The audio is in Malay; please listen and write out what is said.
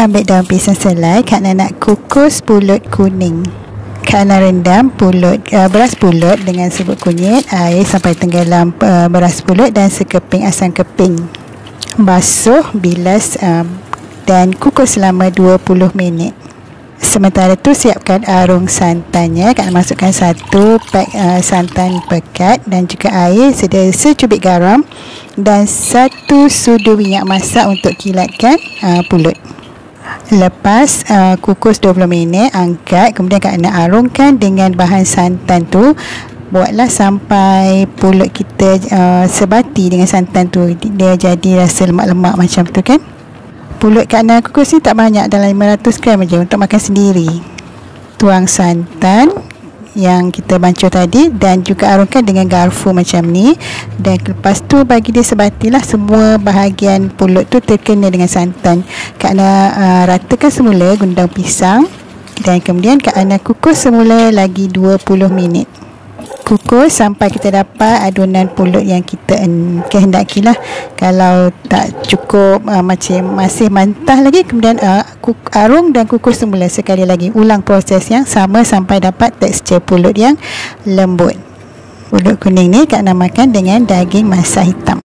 Ambil daun pisang selai. Kak Nak nak kukus pulut kuning. Kak Nak rendam beras pulut dengan serbuk kunyit, air sampai tenggelam beras pulut dan sekeping asam keping. Basuh, bilas dan kukus selama 20 minit. Sementara tu siapkan arung santannya. Kak Nak masukkan 1 pak santan pekat dan juga air, sedia secubit garam dan 1 sudu minyak masak untuk kilatkan pulut. Lepas kukus 20 minit, angkat. Kemudian Kak Nak arungkan dengan bahan santan tu. Buatlah sampai pulut kita sebati dengan santan tu, dia jadi rasa lemak-lemak macam tu kan. Pulut Kak Nak kukus ni tak banyak, dalam 500 gram je untuk makan sendiri. Tuang santan yang kita bancuh tadi dan juga arungkan dengan garfu macam ni, dan lepas tu bagi dia sebatilah semua bahagian pulut tu terkena dengan santan. Kak Nak ratakan semula gunting pisang dan kemudian Kak Nak kukus semula lagi 20 minit. Kukus sampai kita dapat adunan pulut yang kita kehendakilah. Kalau tak cukup, macam masih mentah lagi, kemudian arung dan kukus semula sekali lagi. Ulang proses yang sama sampai dapat tekstur pulut yang lembut. Pulut kuning ni Kak Nak makan dengan daging masak hitam.